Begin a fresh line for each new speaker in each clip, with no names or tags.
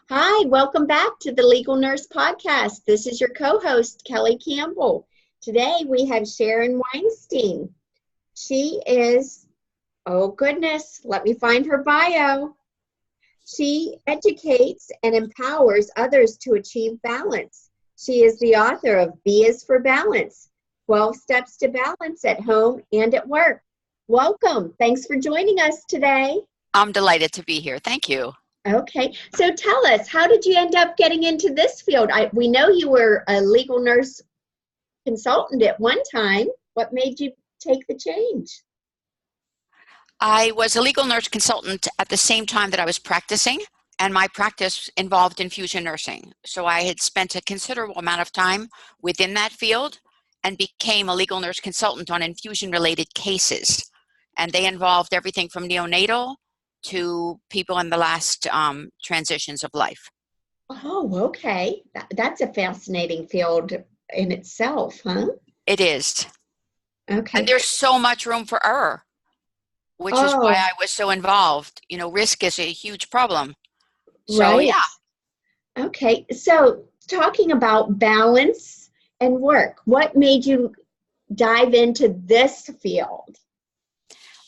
Hi, welcome back to the Legal Nurse Podcast. This is your co-host, Kelly Campbell. Today we have Sharon Weinstein. She is, oh goodness, let me find her bio. She educates and empowers others to achieve balance. She is the author of B is for Balance, 12 Steps to Balance at Home and at Work. Welcome. Thanks for joining us today.
I'm delighted to be here. Thank you.
Okay, so tell us, how did you end up getting into this field? We know you were a legal nurse consultant at one time. What made you take the change?
I was a legal nurse consultant at the same time that I was practicing, and my practice involved infusion nursing. So I had spent a considerable amount of time within that field and became a legal nurse consultant on infusion-related cases. And they involved everything from neonatal to people in the last transitions of life.
Oh, okay. That's a fascinating field in itself, huh?
It is.
Okay.
And there's so much room for error, which is why I was so involved. You know, risk is a huge problem. So,
right.
Yeah.
Okay. So talking about balance and work, what made you dive into this field?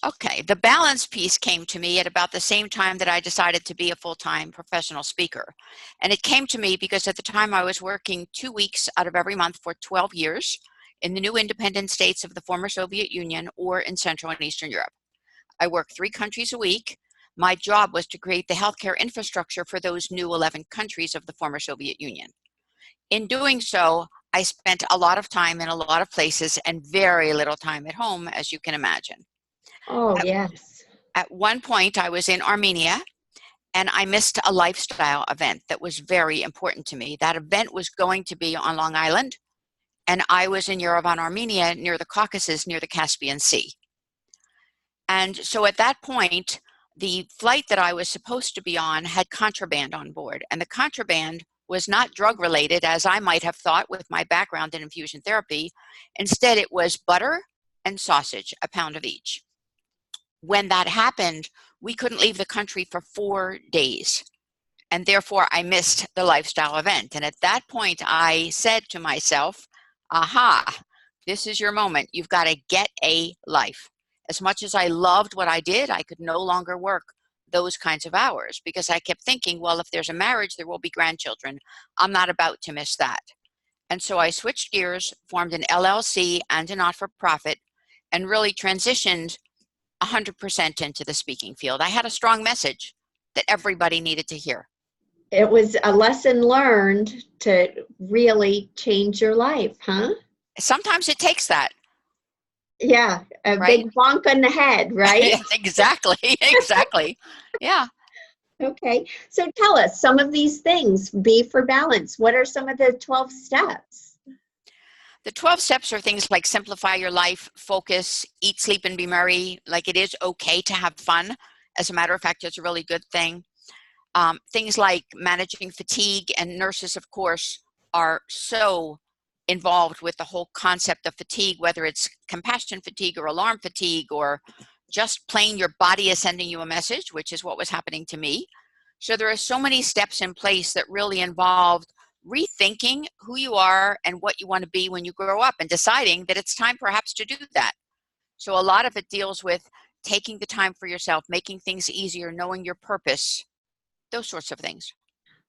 Okay, the balance piece came to me at about the same time that I decided to be a full-time professional speaker. And it came to me because at the time I was working 2 weeks out of every month for 12 years in the new independent states of the former Soviet Union or in Central and Eastern Europe. I worked 3 countries a week. My job was to create the healthcare infrastructure for those new 11 countries of the former Soviet Union. In doing so, I spent a lot of time in a lot of places and very little time at home, as you can imagine.
Oh, yes.
At one point, I was in Armenia, and I missed a lifestyle event that was very important to me. That event was going to be on Long Island, and I was in Yerevan, Armenia, near the Caucasus, near the Caspian Sea. And so at that point, the flight that I was supposed to be on had contraband on board, and the contraband was not drug-related, as I might have thought with my background in infusion therapy. Instead, it was butter and sausage, a pound of each. When that happened, we couldn't leave the country for 4 days. And therefore, I missed the lifestyle event. And at that point, I said to myself, aha, this is your moment. You've got to get a life. As much as I loved what I did, I could no longer work those kinds of hours because I kept thinking, well, if there's a marriage, there will be grandchildren. I'm not about to miss that. And so I switched gears, formed an LLC and a not-for-profit, and really transitioned 100% into the speaking field. I had a strong message that everybody needed to hear.
It was a lesson learned to really change your life, huh?
Sometimes it takes that.
Yeah, a
right?
big bonk on the head, right?
Exactly, exactly. Yeah.
Okay, so tell us some of these things, B for balance. What are some of the 12 steps?
The 12 steps are things like simplify your life, focus, eat, sleep, and be merry. Like it is okay to have fun. As a matter of fact, it's a really good thing. Things like managing fatigue, and nurses, of course, are so involved with the whole concept of fatigue, whether it's compassion fatigue or alarm fatigue or just plain your body is sending you a message, which is what was happening to me. So there are so many steps in place that really involved rethinking who you are and what you want to be when you grow up and deciding that it's time perhaps to do that. So a lot of it deals with taking the time for yourself, making things easier, knowing your purpose, those sorts of things.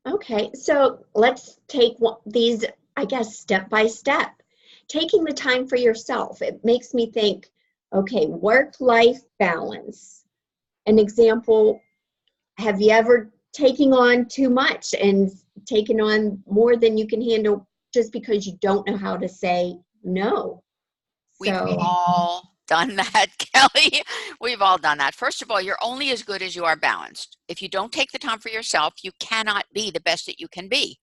Okay, so let's take these, I guess, step by step. Taking the time for yourself, it makes me think, okay, work-life balance. An example, have you ever taken on too much and taken on more than you can handle just because you don't know how to say no?
We've all done that, Kelly. We've all done that. First of all, you're only as good as you are balanced. If you don't take the time for yourself, you cannot be the best that you can be.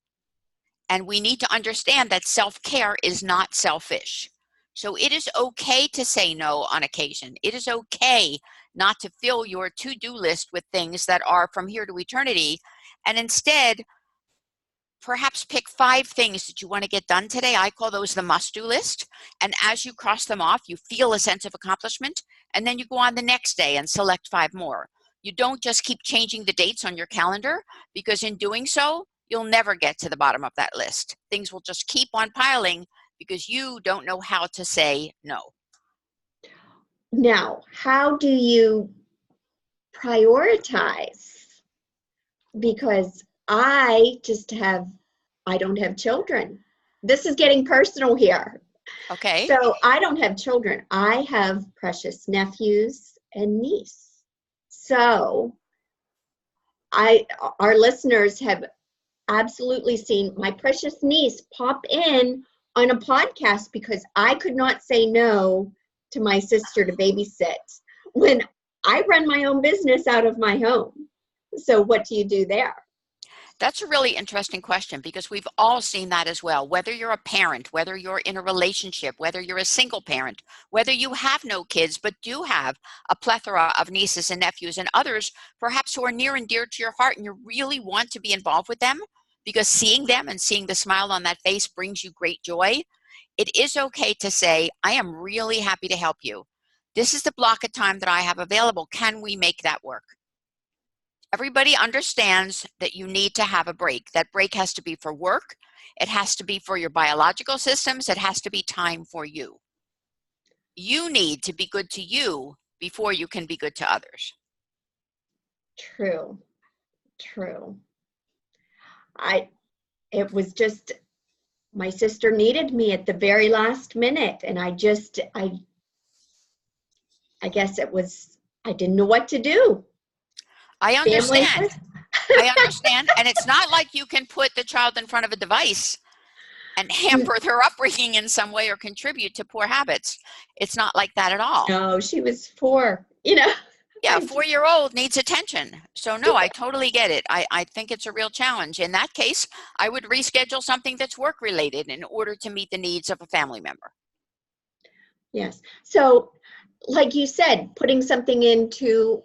And we need to understand that self-care is not selfish. So it is okay to say no on occasion. It is okay not to fill your to-do list with things that are from here to eternity, and instead perhaps pick 5 things that you want to get done today. I call those the must-do list. And as you cross them off, you feel a sense of accomplishment, and then you go on the next day and select 5 more. You don't just keep changing the dates on your calendar, because in doing so, you'll never get to the bottom of that list. Things will just keep on piling because you don't know how to say no.
Now, how do you prioritize? Because I don't have children. This is getting personal here.
Okay.
So I don't have children. I have precious nephews and niece. So our listeners have absolutely seen my precious niece pop in on a podcast because I could not say no to my sister to babysit when I run my own business out of my home. So what do you do there?
That's a really interesting question, because we've all seen that as well. Whether you're a parent, whether you're in a relationship, whether you're a single parent, whether you have no kids but do have a plethora of nieces and nephews and others perhaps who are near and dear to your heart, and you really want to be involved with them because seeing them and seeing the smile on that face brings you great joy, it is okay to say, I am really happy to help you. This is the block of time that I have available. Can we make that work? Everybody understands that you need to have a break. That break has to be for work. It has to be for your biological systems. It has to be time for you. You need to be good to you before you can be good to others.
True. It was just, my sister needed me at the very last minute, and I guess I didn't know what to do.
I understand. I understand. And it's not like you can put the child in front of a device and hamper their upbringing in some way or contribute to poor habits. It's not like that at all.
No, she was 4, Yeah,
a 4-year-old needs attention. So no, I totally get it. I think it's a real challenge. In that case, I would reschedule something that's work related in order to meet the needs of a family member.
Yes. So like you said, putting something into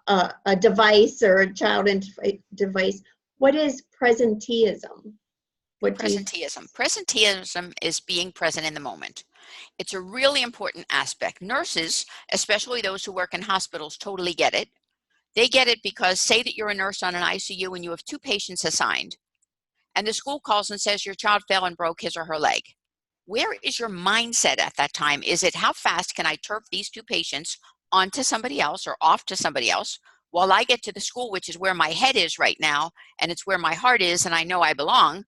a device or a child device, what is presenteeism?
Presenteeism. Presenteeism is being present in the moment. It's a really important aspect. Nurses, especially those who work in hospitals, totally get it. They get it because say that you're a nurse on an ICU and you have 2 patients assigned, and the school calls and says your child fell and broke his or her leg. Where is your mindset at that time? Is it how fast can I turf these 2 patients onto somebody else or off to somebody else while I get to the school, which is where my head is right now, and it's where my heart is, and I know I belong?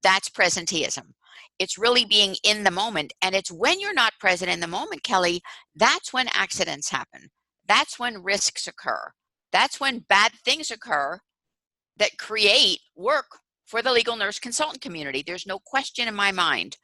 That's presenteeism. It's really being in the moment. And it's when you're not present in the moment, Kelly, that's when accidents happen. That's when risks occur. That's when bad things occur that create work for the legal nurse consultant community. There's no question in my mind.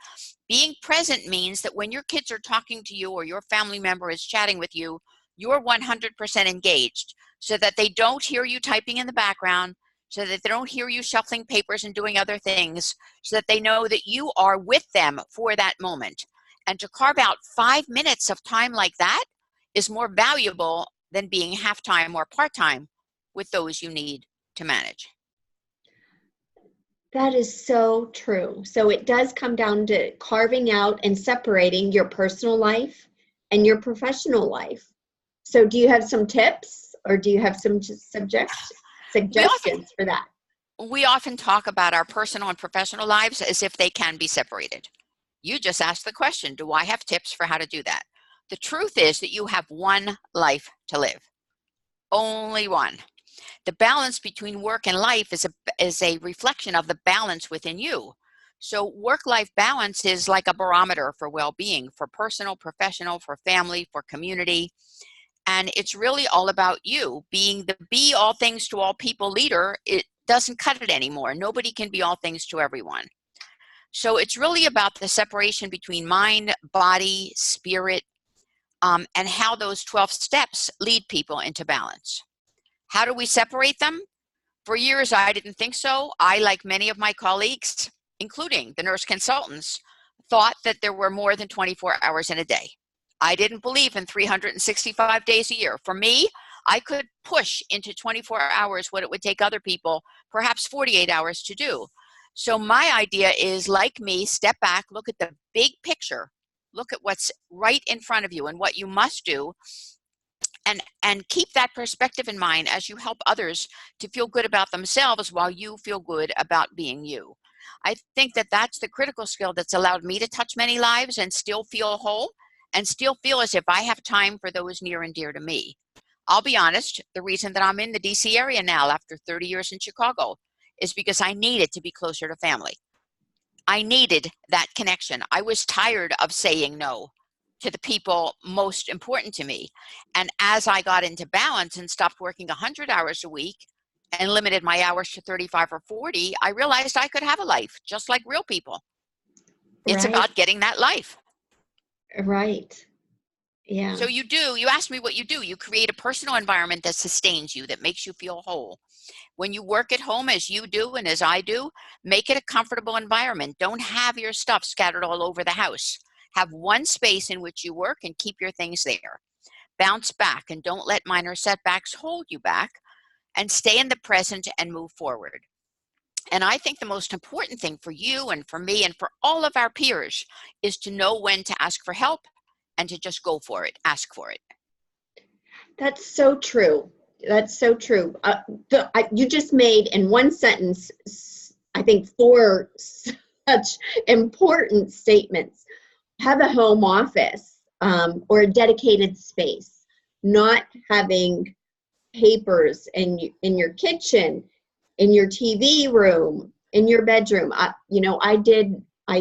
Being present means that when your kids are talking to you or your family member is chatting with you, you're 100% engaged so that they don't hear you typing in the background, so that they don't hear you shuffling papers and doing other things, so that they know that you are with them for that moment. And to carve out 5 minutes of time like that is more valuable than being half-time or part-time with those you need to manage.
That is so true. So it does come down to carving out and separating your personal life and your professional life. So do you have some tips, or do you have some suggestions for that?
We often talk about our personal and professional lives as if they can be separated. You just asked the question, do I have tips for how to do that? The truth is that you have one life to live. Only one. The balance between work and life is a reflection of the balance within you. So work-life balance is like a barometer for well-being, for personal, professional, for family, for community. And it's really all about you. Being the be all things to all people leader, it doesn't cut it anymore. Nobody can be all things to everyone. So it's really about the separation between mind, body, spirit, and how those 12 steps lead people into balance. How do we separate them? For years, I didn't think so. I, like many of my colleagues, including the nurse consultants, thought that there were more than 24 hours in a day. I didn't believe in 365 days a year. For me, I could push into 24 hours what it would take other people, perhaps 48 hours to do. So my idea is, like me, step back, look at the big picture, look at what's right in front of you and what you must do, And keep that perspective in mind as you help others to feel good about themselves while you feel good about being you. I think that that's the critical skill that's allowed me to touch many lives and still feel whole and still feel as if I have time for those near and dear to me. I'll be honest, the reason that I'm in the DC area now after 30 years in Chicago is because I needed to be closer to family. I needed that connection. I was tired of saying no to the people most important to me. And as I got into balance and stopped working 100 hours a week and limited my hours to 35 or 40, I realized I could have a life just like real people. It's
Right.
about getting that life.
Right. Yeah.
So you asked me what you do. You create a personal environment that sustains you, that makes you feel whole. When you work at home as you do and as I do, make it a comfortable environment. Don't have your stuff scattered all over the house. Have one space in which you work and keep your things there. Bounce back and don't let minor setbacks hold you back, and stay in the present and move forward. And I think the most important thing for you and for me and for all of our peers is to know when to ask for help and to just go for it, ask for it.
That's so true. That's so true. You just made in one sentence, I think, 4 such important statements. Have a home office or a dedicated space. Not having papers in your kitchen, in your TV room, in your bedroom. I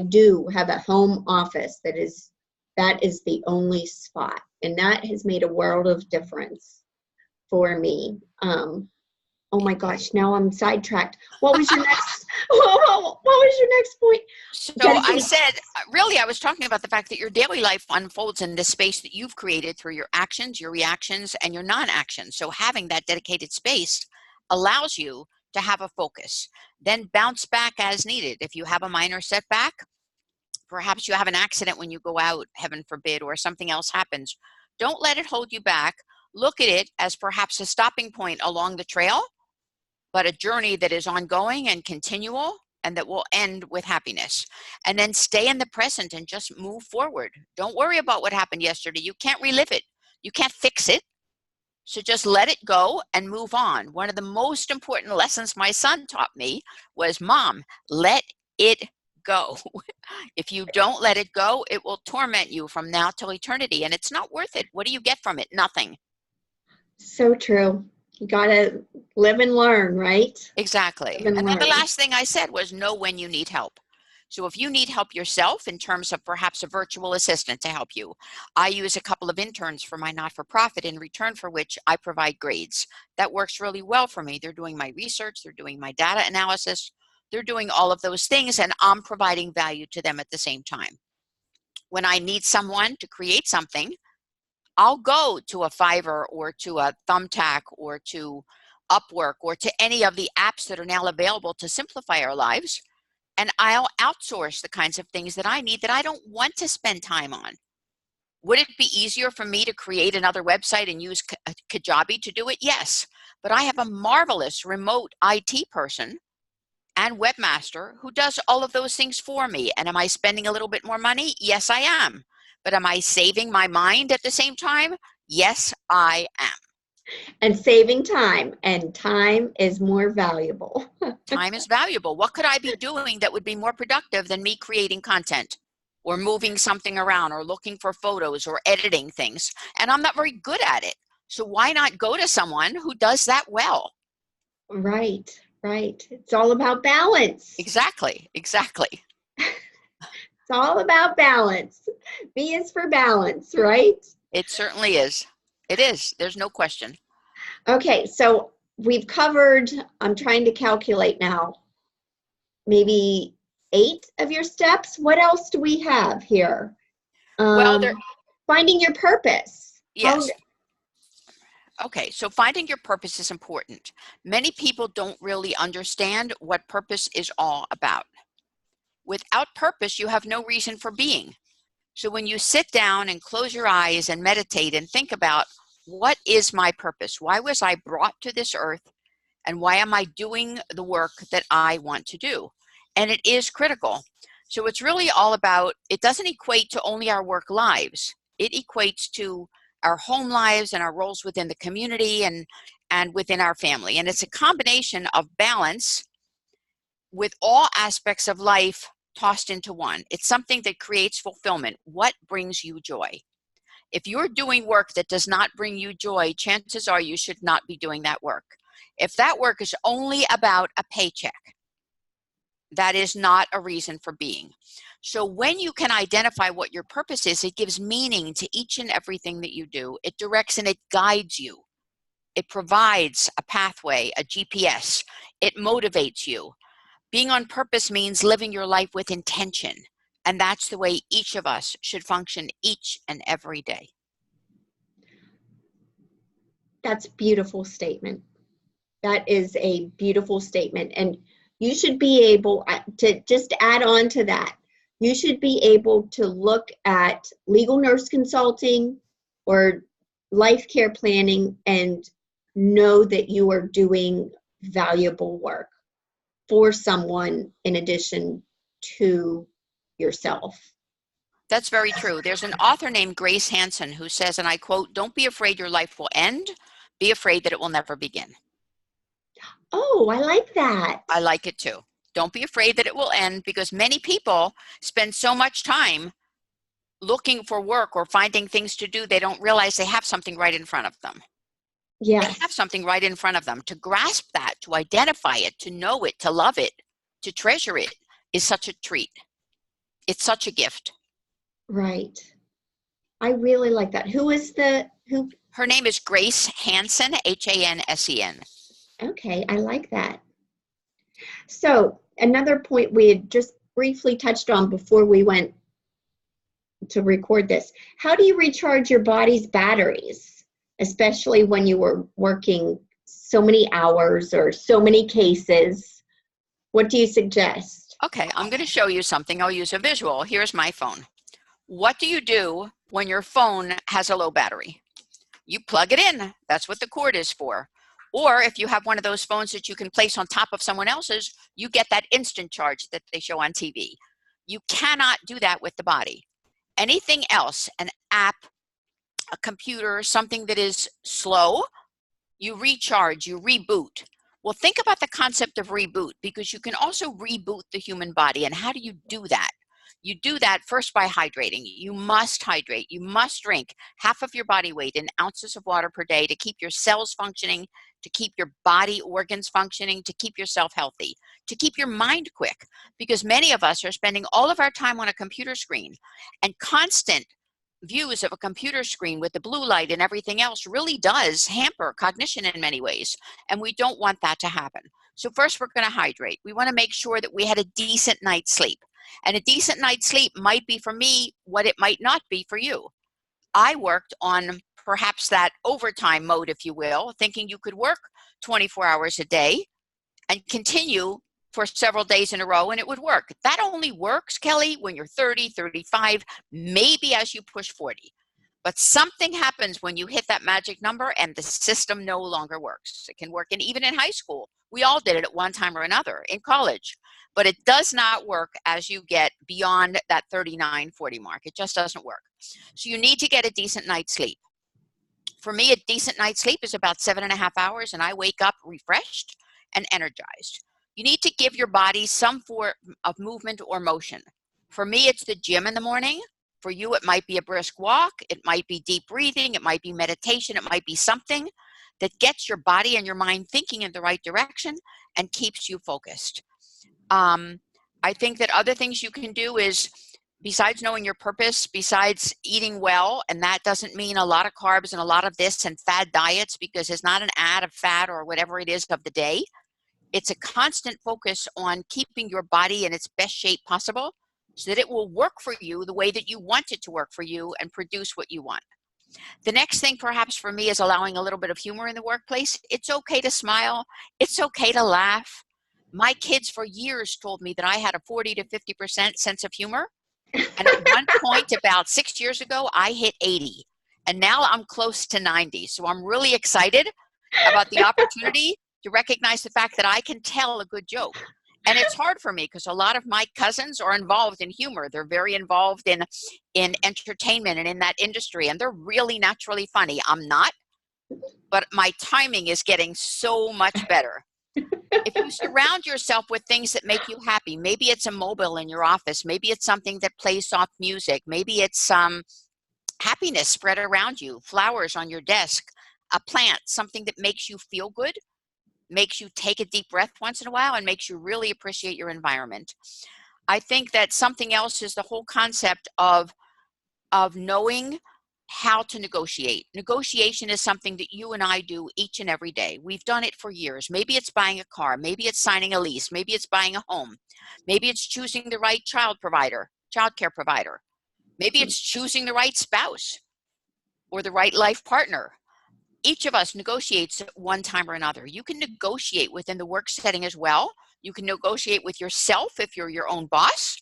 do have a home office that is the only spot, and that has made a world of difference for me. Oh my gosh, now I'm sidetracked. What was your next? What was your next point?
So I said, really, I was talking about the fact that your daily life unfolds in this space that you've created through your actions, your reactions, and your non-actions. So having that dedicated space allows you to have a focus. Then bounce back as needed. If you have a minor setback, perhaps you have an accident when you go out, heaven forbid, or something else happens. Don't let it hold you back. Look at it as perhaps a stopping point along the trail, but a journey that is ongoing and continual and that will end with happiness. And then stay in the present and just move forward. Don't worry about what happened yesterday. You can't relive it. You can't fix it. So just let it go and move on. One of the most important lessons my son taught me was, Mom, let it go. If you don't let it go, it will torment you from now till eternity, and it's not worth it. What do you get from it? Nothing.
So true. You gotta live and learn, right?
Exactly. And then the last thing I said was know when you need help. So if you need help yourself in terms of perhaps a virtual assistant to help you, I use a couple of interns for my not-for-profit, in return for which I provide grades. That works really well for me. They're doing my research, they're doing my data analysis, they're doing all of those things, and I'm providing value to them at the same time. When I need someone to create something, I'll go to a Fiverr or to a Thumbtack or to Upwork or to any of the apps that are now available to simplify our lives, and I'll outsource the kinds of things that I need that I don't want to spend time on. Would it be easier for me to create another website and use Kajabi to do it? Yes, but I have a marvelous remote IT person and webmaster who does all of those things for me. And am I spending a little bit more money? Yes, I am. But am I saving my mind at the same time? Yes, I am.
And saving time, and time is more valuable.
Time is valuable. What could I be doing that would be more productive than me creating content or moving something around or looking for photos or editing things? And I'm not very good at it. So why not go to someone who does that well?
Right, right. It's all about balance.
Exactly, exactly.
It's all about balance. B is for balance, right?
It certainly is. It is. There's no question.
Okay, so we've covered, I'm trying to calculate now, maybe 8 of your steps. What else do we have here? Finding your purpose.
Yes. Okay, so finding your purpose is important. Many people don't really understand what purpose is all about. Without purpose, you have no reason for being. So when you sit down and close your eyes and meditate and think about, what is my purpose? Why was I brought to this earth? And why am I doing the work that I want to do? And it is critical. So it's really all about, it doesn't equate to only our work lives. It equates to our home lives and our roles within the community and within our family. And it's a combination of balance with all aspects of life tossed into one. It's something that creates fulfillment. What brings you joy? If you're doing work that does not bring you joy, chances are you should not be doing that work. If that work is only about a paycheck, that is not a reason for being. So when you can identify what your purpose is, it gives meaning to each and everything that you do. It directs and it guides you. It provides a pathway, a GPS. It motivates you. Being on purpose means living your life with intention. And that's the way each of us should function each and every day.
That's a beautiful statement. That is a beautiful statement. And you should be able to just add on to that. You should be able to look at legal nurse consulting or life care planning and know that you are doing valuable work for someone in addition to yourself.
That's very true. There's an author named Grace Hanson who says, and I quote, "Don't be afraid your life will end. Be afraid that it will never begin."
Oh, I like that.
I like it too. Don't be afraid that it will end, because many people spend so much time looking for work or finding things to do, they don't realize they have something right in front of them.
Yes.
They have something right in front of them. To grasp that, to identify it, to know it, to love it, to treasure it is such a treat. It's such a gift.
Right. I really like that. Who?
Her name is Grace Hansen, Hansen.
Okay, I like that. So another point we had just briefly touched on before we went to record this. How do you recharge your body's batteries, especially when you were working so many hours or so many cases? What do you suggest?
Okay, I'm going to show you something. I'll use a visual. Here's my phone. What do you do when your phone has a low battery? You plug it in. That's what the cord is for. Or if you have one of those phones that you can place on top of someone else's, you get that instant charge that they show on TV. You cannot do that with the body. Anything else, an app, a computer, something that is slow, you recharge, you reboot. Well, think about the concept of reboot, because you can also reboot the human body. And how do you do that? You do that first by hydrating. You must hydrate. You must drink half of your body weight in ounces of water per day to keep your cells functioning, to keep your body organs functioning, to keep yourself healthy, to keep your mind quick. Because many of us are spending all of our time on a computer screen, and constant views of a computer screen with the blue light and everything else really does hamper cognition in many ways. And we don't want that to happen. So first, we're going to hydrate. We want to make sure that we had a decent night's sleep. And a decent night's sleep might be for me what it might not be for you. I worked on perhaps that overtime mode, if you will, thinking you could work 24 hours a day and continue for several days in a row and it would work. That only works, Kelly, when you're 30, 35, maybe as you push 40. But something happens when you hit that magic number and the system no longer works. It can work even in high school. We all did it at one time or another, in college. But it does not work as you get beyond that 39, 40 mark. It just doesn't work. So you need to get a decent night's sleep. For me, a decent night's sleep is about 7.5 hours, and I wake up refreshed and energized. You need to give your body some form of movement or motion. For me, it's the gym in the morning. For you, it might be a brisk walk. It might be deep breathing. It might be meditation. It might be something that gets your body and your mind thinking in the right direction and keeps you focused. I think that other things you can do is, besides knowing your purpose, besides eating well, and that doesn't mean a lot of carbs and a lot of this and fad diets, because it's not an ad of fat or whatever it is of the day. It's a constant focus on keeping your body in its best shape possible so that it will work for you the way that you want it to work for you and produce what you want. The next thing perhaps for me is allowing a little bit of humor in the workplace. It's okay to smile. It's okay to laugh. My kids for years told me that I had a 40 to 50% sense of humor. And at one point about 6 years ago, I hit 80. And now I'm close to 90. So I'm really excited about the opportunity to recognize the fact that I can tell a good joke. And it's hard for me because a lot of my cousins are involved in humor. They're very involved in entertainment and in that industry, and they're really naturally funny. I'm not, but my timing is getting so much better. If you surround yourself with things that make you happy, maybe it's a mobile in your office, maybe it's something that plays soft music, maybe it's happiness spread around you, flowers on your desk, a plant, something that makes you feel good, makes you take a deep breath once in a while, and makes you really appreciate your environment. I think that something else is the whole concept of knowing how to negotiate. Negotiation is something that you and I do each and every day. We've done it for years. Maybe it's buying a car, maybe it's signing a lease, maybe it's buying a home, maybe it's choosing the right childcare provider, maybe it's choosing the right spouse or the right life partner. Each of us negotiates at one time or another. You can negotiate within the work setting as well. You can negotiate with yourself if you're your own boss,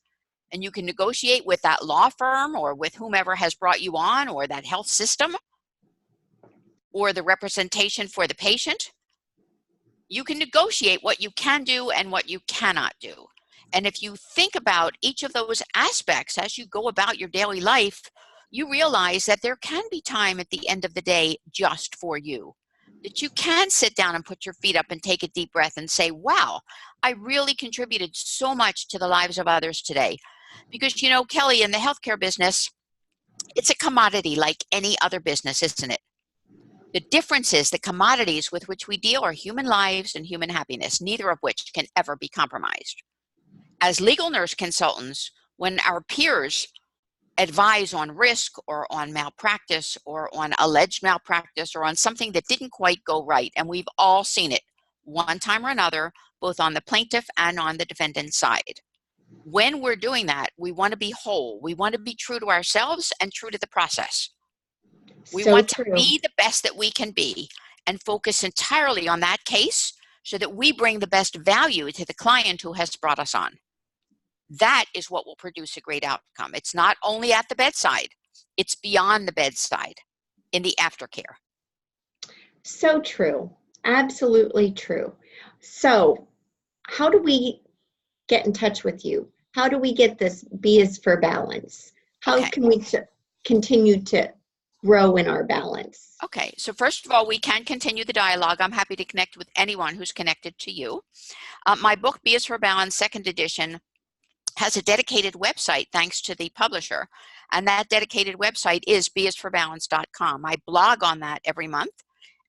and you can negotiate with that law firm or with whomever has brought you on, or that health system, or the representation for the patient. You can negotiate what you can do and what you cannot do. And if you think about each of those aspects as you go about your daily life, you realize that there can be time at the end of the day just for you. That you can sit down and put your feet up and take a deep breath and say, wow, I really contributed so much to the lives of others today. Because, you know, Kelly, in the healthcare business, it's a commodity like any other business, isn't it? The difference is the commodities with which we deal are human lives and human happiness, neither of which can ever be compromised. As legal nurse consultants, when our peers advise on risk or on malpractice or on alleged malpractice or on something that didn't quite go right, and we've all seen it one time or another, both on the plaintiff and on the defendant side. When we're doing that, we want to be whole. We want to be true to ourselves and true to the process. We want to be the best that we can be and focus entirely on that case so that we bring the best value to the client who has brought us on. That is what will produce a great outcome. It's not only at the bedside, it's beyond the bedside, in the aftercare.
So true. Absolutely true. So how do we get in touch with you? How do we get this B is for balance? How can we continue to grow in our balance?
Okay, so first of all, we can continue the dialogue. I'm happy to connect with anyone who's connected to you. My book, B is for Balance, second edition, has a dedicated website thanks to the publisher, and that dedicated website is bizforbalance.com. I blog on that every month,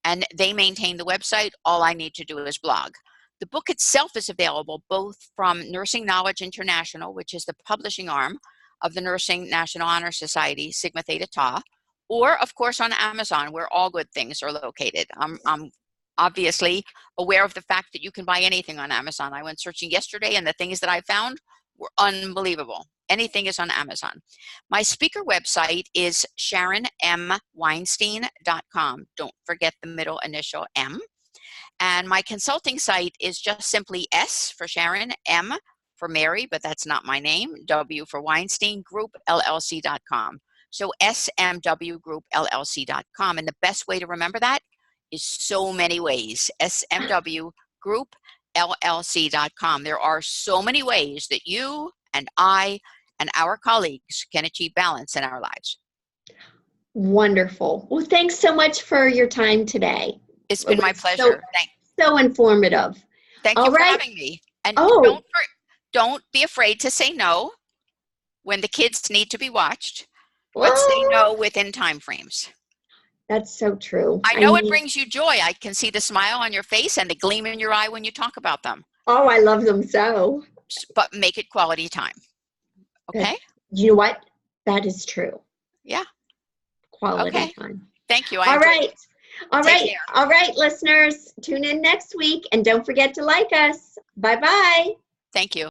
and they maintain the website. All I need to do is blog. The book itself is available both from Nursing Knowledge International, which is the publishing arm of the Nursing National Honor Society, Sigma Theta Tau, or of course on Amazon, where all good things are located. I'm obviously aware of the fact that you can buy anything on Amazon. I went searching yesterday, and the things that I found were unbelievable. Anything is on Amazon. My speaker website is SharonMWeinstein.com. Don't forget the middle initial M. And my consulting site is just simply S for Sharon, M for Mary, but that's not my name, W for Weinstein, Group, LLC.com. So smwgroupllc.com. And the best way to remember that is so many ways. SMW Group LLC.com. There are so many ways that you and I and our colleagues can achieve balance in our lives.
Wonderful. Well, thanks so much for your time today.
It's been my pleasure.
So informative.
Thank you for having me. And don't be afraid to say no when the kids need to be watched, but say no within time frames.
That's so true.
I know it brings you joy. I can see the smile on your face and the gleam in your eye when you talk about them.
Oh, I love them so.
But make it quality time. Okay?
You know what? That is true.
Yeah.
Quality time.
Thank you.
All right, listeners. Tune in next week, and don't forget to like us. Bye-bye.
Thank you.